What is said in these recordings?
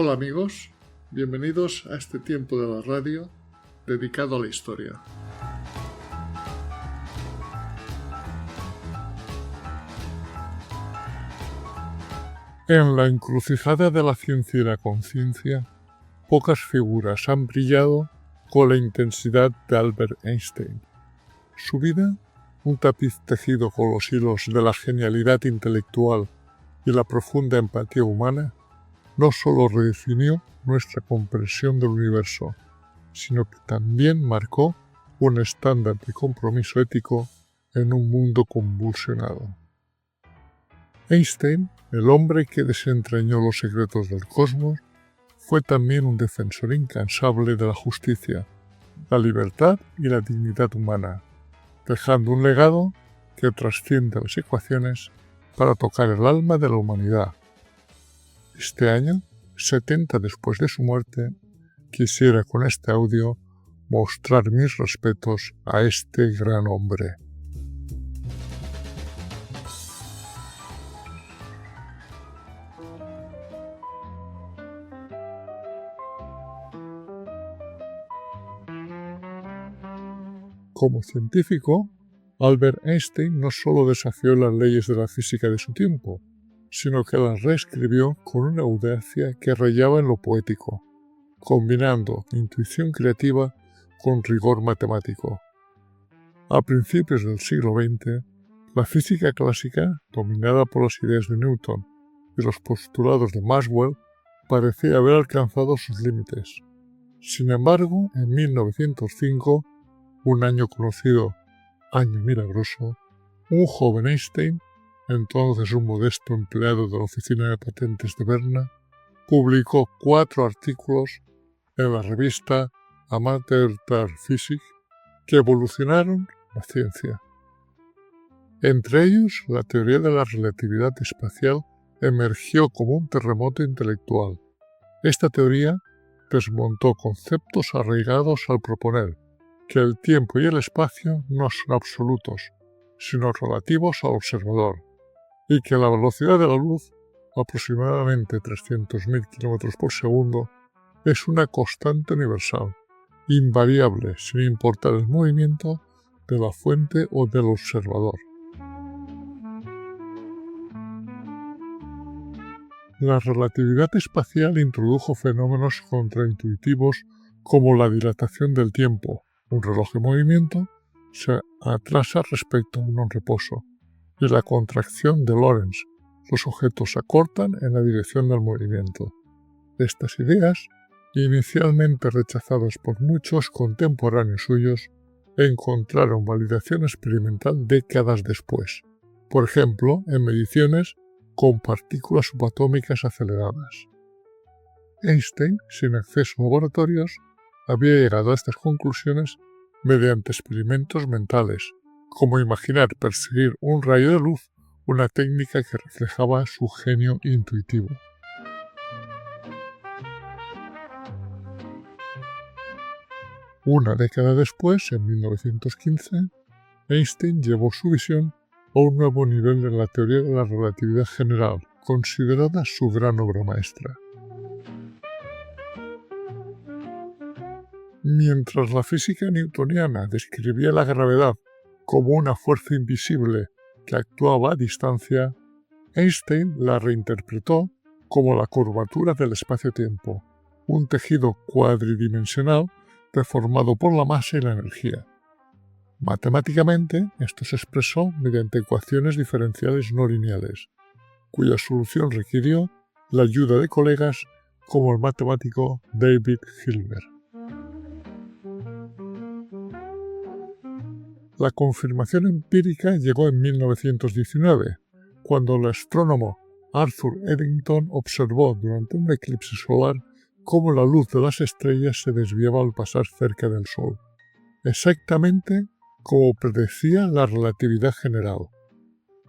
Hola amigos, bienvenidos a este tiempo de la radio dedicado a la historia. En la encrucijada de la ciencia y la conciencia, pocas figuras han brillado con la intensidad de Albert Einstein. Su vida, un tapiz tejido con los hilos de la genialidad intelectual y la profunda empatía humana, no solo redefinió nuestra comprensión del universo, sino que también marcó un estándar de compromiso ético en un mundo convulsionado. Einstein, el hombre que desentrañó los secretos del cosmos, fue también un defensor incansable de la justicia, la libertad y la dignidad humana, dejando un legado que trasciende las ecuaciones para tocar el alma de la humanidad. Este año, 70 después de su muerte, quisiera con este audio mostrar mis respetos a este gran hombre. Como científico, Albert Einstein no solo desafió las leyes de la física de su tiempo, sino que las reescribió con una audacia que rayaba en lo poético, combinando intuición creativa con rigor matemático. A principios del siglo XX, la física clásica, dominada por las ideas de Newton y los postulados de Maxwell, parecía haber alcanzado sus límites. Sin embargo, en 1905, un año conocido año milagroso, un joven Einstein, entonces un modesto empleado de la oficina de patentes de Berna, publicó 4 artículos en la revista Amateur der Physik que evolucionaron la ciencia. Entre ellos, la teoría de la relatividad espacial emergió como un terremoto intelectual. Esta teoría desmontó conceptos arraigados al proponer que el tiempo y el espacio no son absolutos, sino relativos al observador, y que la velocidad de la luz, aproximadamente 300.000 km por segundo, es una constante universal, invariable sin importar el movimiento de la fuente o del observador. La relatividad espacial introdujo fenómenos contraintuitivos como la dilatación del tiempo. Un reloj en movimiento se atrasa respecto a uno en reposo, y la contracción de Lorentz. Los objetos se acortan en la dirección del movimiento. Estas ideas, inicialmente rechazadas por muchos contemporáneos suyos, encontraron validación experimental décadas después, por ejemplo, en mediciones con partículas subatómicas aceleradas. Einstein, sin acceso a laboratorios, había llegado a estas conclusiones mediante experimentos mentales, como imaginar perseguir un rayo de luz, una técnica que reflejaba su genio intuitivo. Una década después, en 1915, Einstein llevó su visión a un nuevo nivel en la teoría de la relatividad general, considerada su gran obra maestra. Mientras la física newtoniana describía la gravedad como una fuerza invisible que actuaba a distancia, Einstein la reinterpretó como la curvatura del espacio-tiempo, un tejido cuadridimensional deformado por la masa y la energía. Matemáticamente, esto se expresó mediante ecuaciones diferenciales no lineales, cuya solución requirió la ayuda de colegas como el matemático David Hilbert. La confirmación empírica llegó en 1919, cuando el astrónomo Arthur Eddington observó durante un eclipse solar cómo la luz de las estrellas se desviaba al pasar cerca del Sol, exactamente como predecía la relatividad general.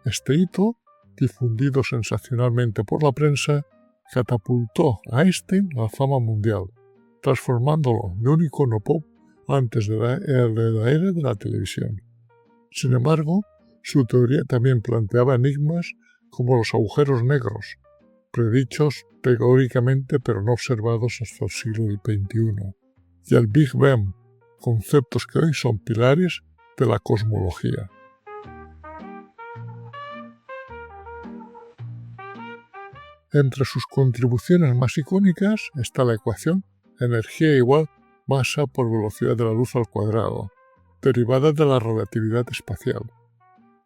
Este hito, difundido sensacionalmente por la prensa, catapultó a Einstein a la fama mundial, transformándolo de un icono pop antes de la era de la televisión. Sin embargo, su teoría también planteaba enigmas como los agujeros negros, predichos teóricamente pero no observados hasta el siglo XXI, y el Big Bang, conceptos que hoy son pilares de la cosmología. Entre sus contribuciones más icónicas está la ecuación energía igual masa por velocidad de la luz al cuadrado, derivada de la relatividad espacial.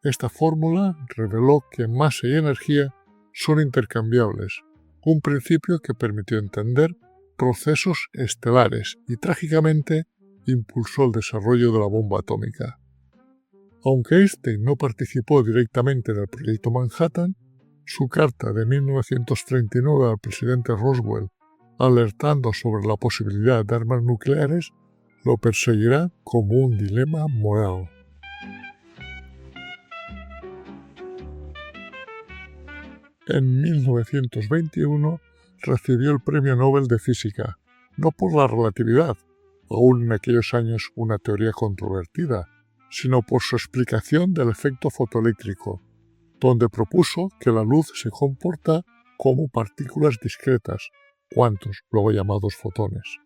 Esta fórmula reveló que masa y energía son intercambiables, un principio que permitió entender procesos estelares y trágicamente impulsó el desarrollo de la bomba atómica. Aunque Einstein no participó directamente en el proyecto Manhattan, su carta de 1939 al presidente Roosevelt alertando sobre la posibilidad de armas nucleares lo perseguirá como un dilema moral. En 1921 recibió el Premio Nobel de Física, no por la relatividad, aún en aquellos años una teoría controvertida, sino por su explicación del efecto fotoeléctrico, donde propuso que la luz se comporta como partículas discretas, cuantos, luego llamados fotones.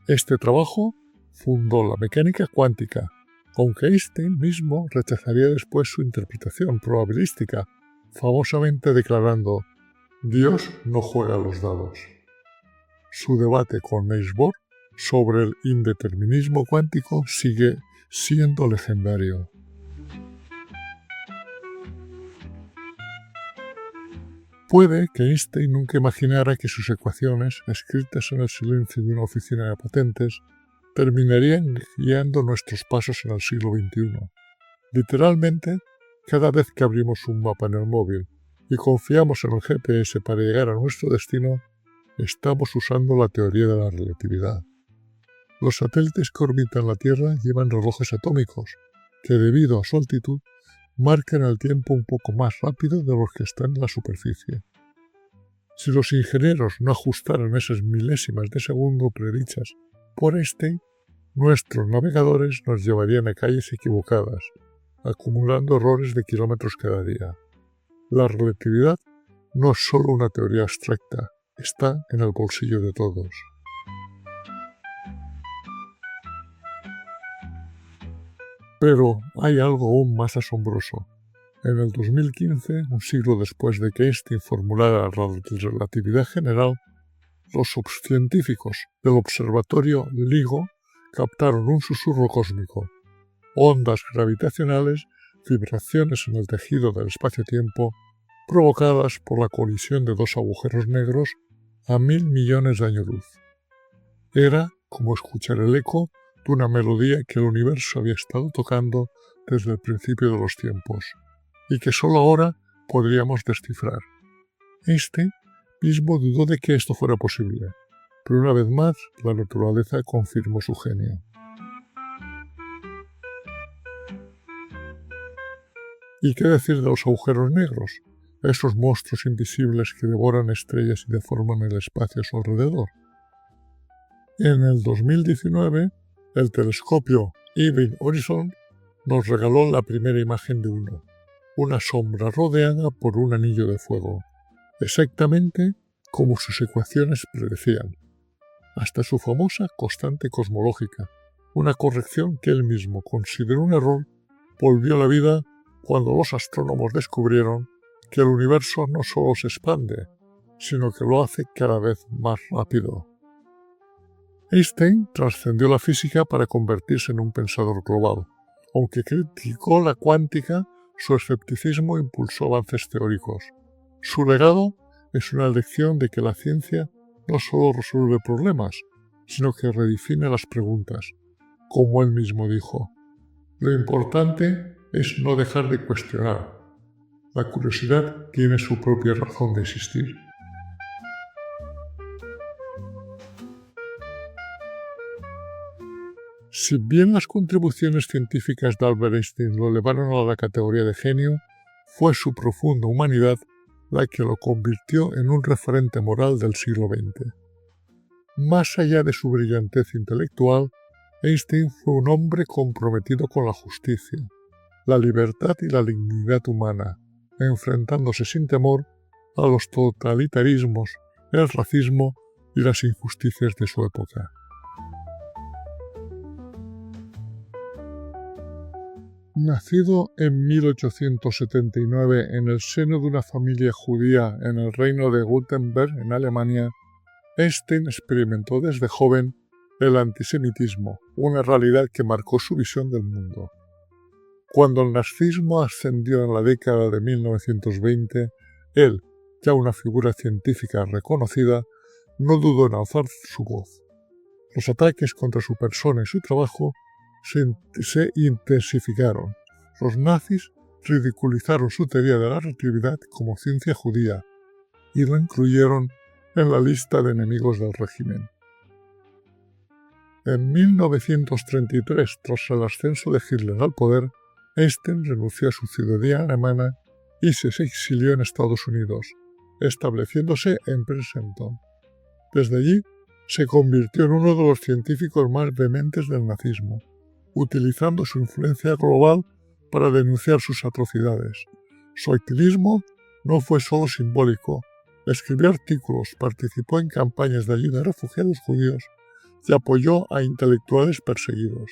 Este trabajo fundó la mecánica cuántica, aunque Einstein mismo rechazaría después su interpretación probabilística, famosamente declarando: «Dios no juega a los dados». Su debate con Niels Bohr sobre el indeterminismo cuántico sigue siendo legendario. Puede que Einstein nunca imaginara que sus ecuaciones, escritas en el silencio de una oficina de patentes, terminarían guiando nuestros pasos en el siglo XXI. Literalmente, cada vez que abrimos un mapa en el móvil y confiamos en el GPS para llegar a nuestro destino, estamos usando la teoría de la relatividad. Los satélites que orbitan la Tierra llevan relojes atómicos, que debido a su altitud, marcan el tiempo un poco más rápido de los que están en la superficie. Si los ingenieros no ajustaran esas milésimas de segundo predichas por Einstein, nuestros navegadores nos llevarían a calles equivocadas, acumulando errores de kilómetros cada día. La relatividad no es solo una teoría abstracta, está en el bolsillo de todos. Pero hay algo aún más asombroso. En el 2015, un siglo después de que Einstein formulara la relatividad general, los científicos del observatorio LIGO captaron un susurro cósmico, ondas gravitacionales, vibraciones en el tejido del espacio-tiempo, provocadas por la colisión de dos agujeros negros a 1.000 millones de años luz. Era como escuchar el eco de una melodía que el universo había estado tocando desde el principio de los tiempos, y que solo ahora podríamos descifrar. Einstein mismo dudó de que esto fuera posible, pero una vez más la naturaleza confirmó su genio. ¿Y qué decir de los agujeros negros? Esos monstruos invisibles que devoran estrellas y deforman el espacio a su alrededor. En el 2019, el telescopio Event Horizon nos regaló la primera imagen de uno, una sombra rodeada por un anillo de fuego, exactamente como sus ecuaciones predecían, hasta su famosa constante cosmológica, una corrección que él mismo consideró un error, volvió a la vida cuando los astrónomos descubrieron que el universo no solo se expande, sino que lo hace cada vez más rápido. Einstein trascendió la física para convertirse en un pensador global. Aunque criticó la cuántica, su escepticismo impulsó avances teóricos. Su legado es una lección de que la ciencia no solo resuelve problemas, sino que redefine las preguntas. Como él mismo dijo, lo importante es no dejar de cuestionar. La curiosidad tiene su propia razón de existir. Si bien las contribuciones científicas de Albert Einstein lo elevaron a la categoría de genio, fue su profunda humanidad la que lo convirtió en un referente moral del siglo XX. Más allá de su brillantez intelectual, Einstein fue un hombre comprometido con la justicia, la libertad y la dignidad humana, enfrentándose sin temor a los totalitarismos, el racismo y las injusticias de su época. Nacido en 1879 en el seno de una familia judía en el reino de Württemberg, en Alemania, Einstein experimentó desde joven el antisemitismo, una realidad que marcó su visión del mundo. Cuando el nazismo ascendió en la década de 1920, él, ya una figura científica reconocida, no dudó en alzar su voz. Los ataques contra su persona y su trabajo se intensificaron. Los nazis ridiculizaron su teoría de la relatividad como ciencia judía y lo incluyeron en la lista de enemigos del régimen. En 1933, tras el ascenso de Hitler al poder, Einstein renunció a su ciudadanía alemana y se exilió en Estados Unidos, estableciéndose en Princeton. Desde allí, se convirtió en uno de los científicos más vehementes del nazismo, utilizando su influencia global para denunciar sus atrocidades. Su activismo no fue solo simbólico. Escribió artículos, participó en campañas de ayuda a refugiados judíos y apoyó a intelectuales perseguidos.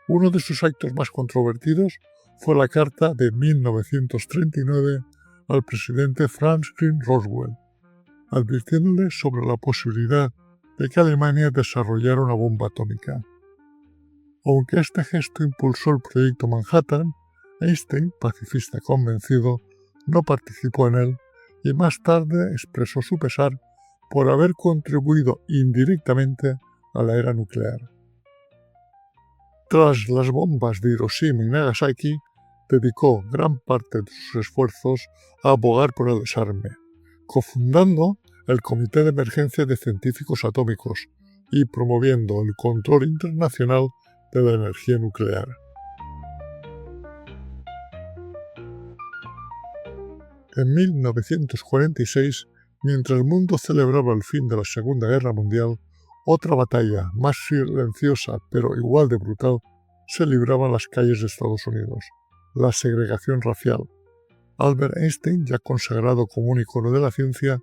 Uno de sus actos más controvertidos fue la carta de 1939 al presidente Franklin Roosevelt, advirtiéndole sobre la posibilidad de que Alemania desarrollara una bomba atómica. Aunque este gesto impulsó el proyecto Manhattan, Einstein, pacifista convencido, no participó en él y más tarde expresó su pesar por haber contribuido indirectamente a la era nuclear. Tras las bombas de Hiroshima y Nagasaki, dedicó gran parte de sus esfuerzos a abogar por el desarme, cofundando el Comité de Emergencia de Científicos Atómicos y promoviendo el control internacional de la energía nuclear. En 1946, mientras el mundo celebraba el fin de la Segunda Guerra Mundial, otra batalla, más silenciosa pero igual de brutal, se libraba en las calles de Estados Unidos: la segregación racial. Albert Einstein, ya consagrado como un icono de la ciencia,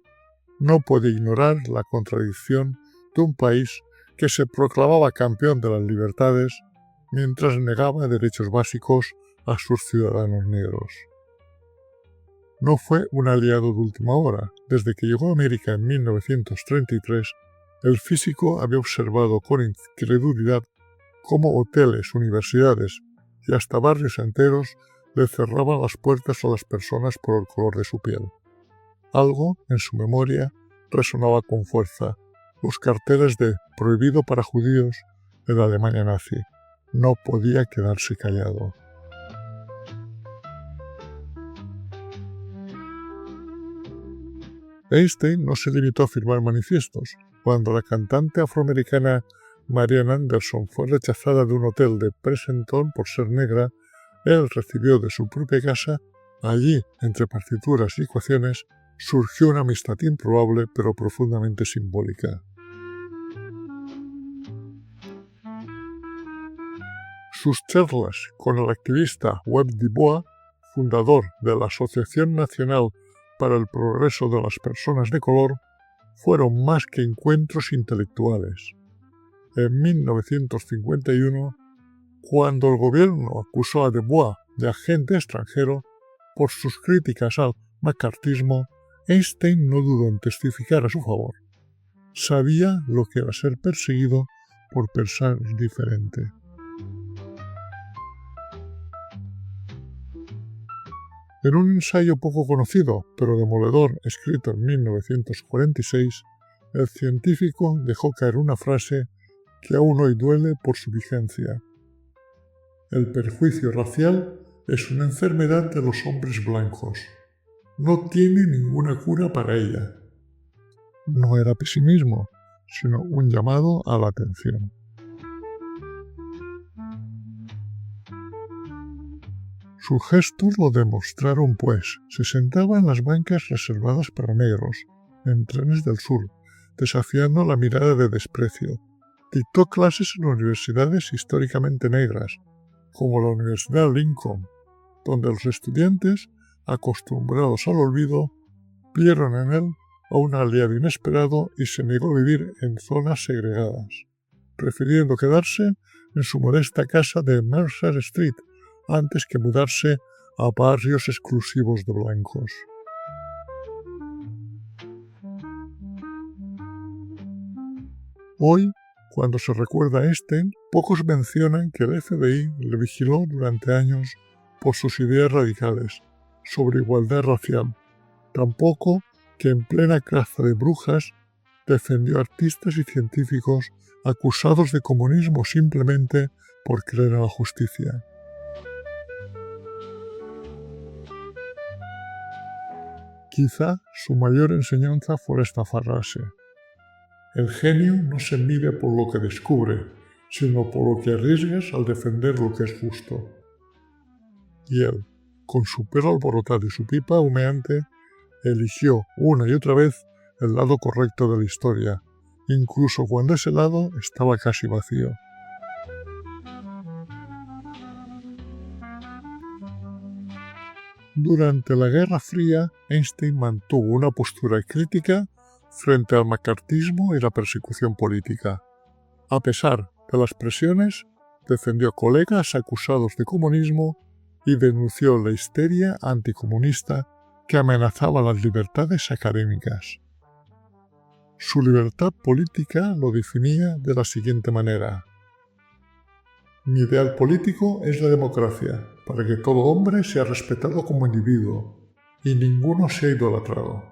no podía ignorar la contradicción de un país que se proclamaba campeón de las libertades mientras negaba derechos básicos a sus ciudadanos negros. No fue un aliado de última hora. Desde que llegó a América en 1933, el físico había observado con incredulidad cómo hoteles, universidades y hasta barrios enteros le cerraban las puertas a las personas por el color de su piel. Algo en su memoria resonaba con fuerza: los carteles de «prohibido para judíos» en la Alemania nazi. No podía quedarse callado. Einstein no se limitó a firmar manifiestos. Cuando la cantante afroamericana Marian Anderson fue rechazada de un hotel de Princeton por ser negra, él recibió de su propia casa. Allí, entre partituras y ecuaciones, surgió una amistad improbable pero profundamente simbólica. Sus charlas con el activista Webb Du Bois, fundador de la Asociación Nacional para el Progreso de las Personas de Color, fueron más que encuentros intelectuales. En 1951, cuando el gobierno acusó a Du Bois de agente extranjero por sus críticas al macartismo, Einstein no dudó en testificar a su favor. Sabía lo que era ser perseguido por pensar diferente. En un ensayo poco conocido, pero demoledor, escrito en 1946, el científico dejó caer una frase que aún hoy duele por su vigencia. El perjuicio racial es una enfermedad de los hombres blancos. No tiene ninguna cura para ella. No era pesimismo, sino un llamado a la atención. Sus gestos lo demostraron, pues. Se sentaba en las bancas reservadas para negros, en trenes del sur, desafiando la mirada de desprecio. Dictó clases en universidades históricamente negras, como la Universidad Lincoln, donde los estudiantes, acostumbrados al olvido, vieron en él a un aliado inesperado y se negó a vivir en zonas segregadas, prefiriendo quedarse en su modesta casa de Mercer Street antes que mudarse a barrios exclusivos de blancos. Hoy, cuando se recuerda a Einstein, pocos mencionan que el FBI le vigiló durante años por sus ideas radicales sobre igualdad racial. Tampoco que en plena caza de brujas defendió a artistas y científicos acusados de comunismo simplemente por creer en la justicia. Quizá su mayor enseñanza fuera esta frase: el genio no se mide por lo que descubre, sino por lo que arriesgas al defender lo que es justo. Y él, con su pelo alborotado y su pipa humeante, eligió una y otra vez el lado correcto de la historia, incluso cuando ese lado estaba casi vacío. Durante la Guerra Fría, Einstein mantuvo una postura crítica frente al macartismo y la persecución política. A pesar de las presiones, defendió a colegas acusados de comunismo y denunció la histeria anticomunista que amenazaba las libertades académicas. Su libertad política lo definía de la siguiente manera: mi ideal político es la democracia, para que todo hombre sea respetado como individuo y ninguno sea idolatrado.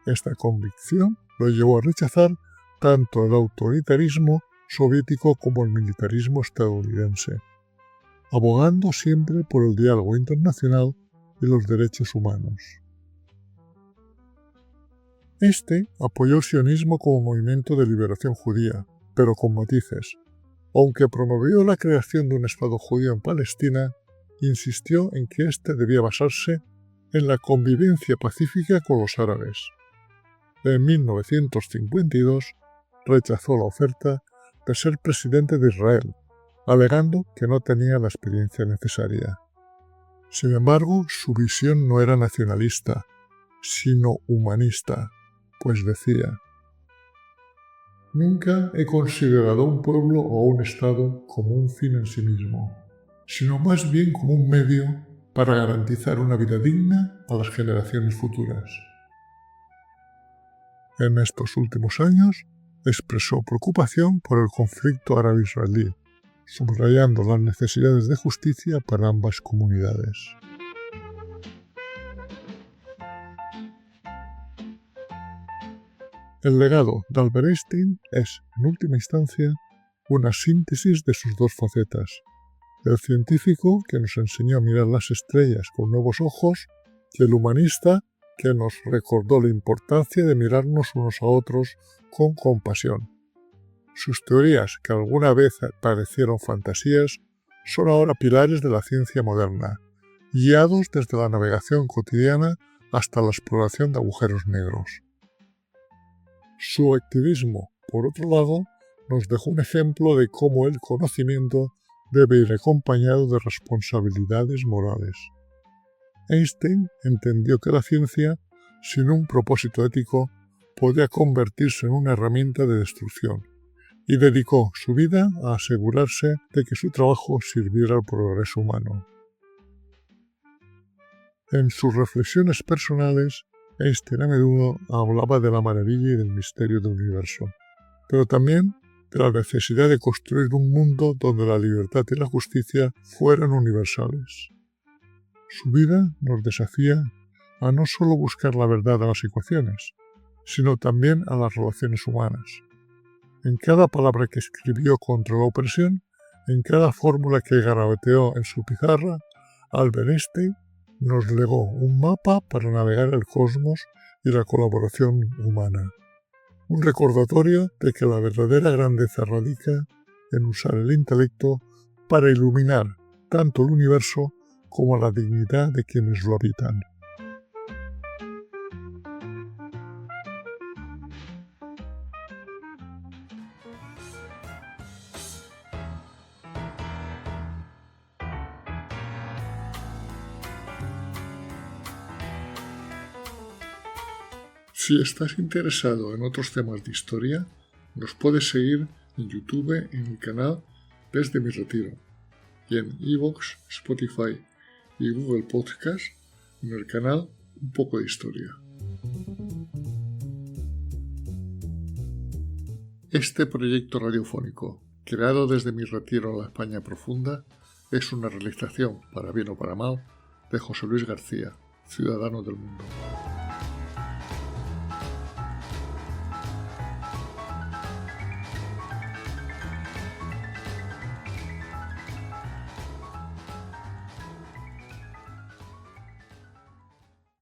Esta convicción lo llevó a rechazar tanto el autoritarismo soviético como el militarismo estadounidense, abogando siempre por el diálogo internacional y los derechos humanos. Este apoyó el sionismo como movimiento de liberación judía, pero con matices. Aunque promovió la creación de un Estado judío en Palestina, insistió en que éste debía basarse en la convivencia pacífica con los árabes. En 1952 rechazó la oferta de ser presidente de Israel, alegando que no tenía la experiencia necesaria. Sin embargo, su visión no era nacionalista, sino humanista, pues decía: nunca he considerado a un pueblo o a un Estado como un fin en sí mismo, sino más bien como un medio para garantizar una vida digna a las generaciones futuras. En estos últimos años expresó preocupación por el conflicto árabe-israelí, subrayando las necesidades de justicia para ambas comunidades. El legado de Albert Einstein es, en última instancia, una síntesis de sus dos facetas: el científico que nos enseñó a mirar las estrellas con nuevos ojos y el humanista que nos recordó la importancia de mirarnos unos a otros con compasión. Sus teorías, que alguna vez parecieron fantasías, son ahora pilares de la ciencia moderna, guiados desde la navegación cotidiana hasta la exploración de agujeros negros. Su activismo, por otro lado, nos dejó un ejemplo de cómo el conocimiento debe ir acompañado de responsabilidades morales. Einstein entendió que la ciencia, sin un propósito ético, podía convertirse en una herramienta de destrucción, y dedicó su vida a asegurarse de que su trabajo sirviera al progreso humano. En sus reflexiones personales, Einstein a menudo hablaba de la maravilla y del misterio del universo, pero también de la necesidad de construir un mundo donde la libertad y la justicia fueran universales. Su vida nos desafía a no solo buscar la verdad a las ecuaciones, sino también a las relaciones humanas. En cada palabra que escribió contra la opresión, en cada fórmula que garabateó en su pizarra, Albert Einstein nos legó un mapa para navegar el cosmos y la colaboración humana. Un recordatorio de que la verdadera grandeza radica en usar el intelecto para iluminar tanto el universo como la dignidad de quienes lo habitan. Si estás interesado en otros temas de historia, nos puedes seguir en YouTube en el canal Desde mi Retiro y en iVoox, Spotify y Google Podcast en el canal Un poco de Historia. Este proyecto radiofónico, creado desde mi retiro en la España profunda, es una realización, para bien o para mal, de José Luis García, ciudadano del mundo.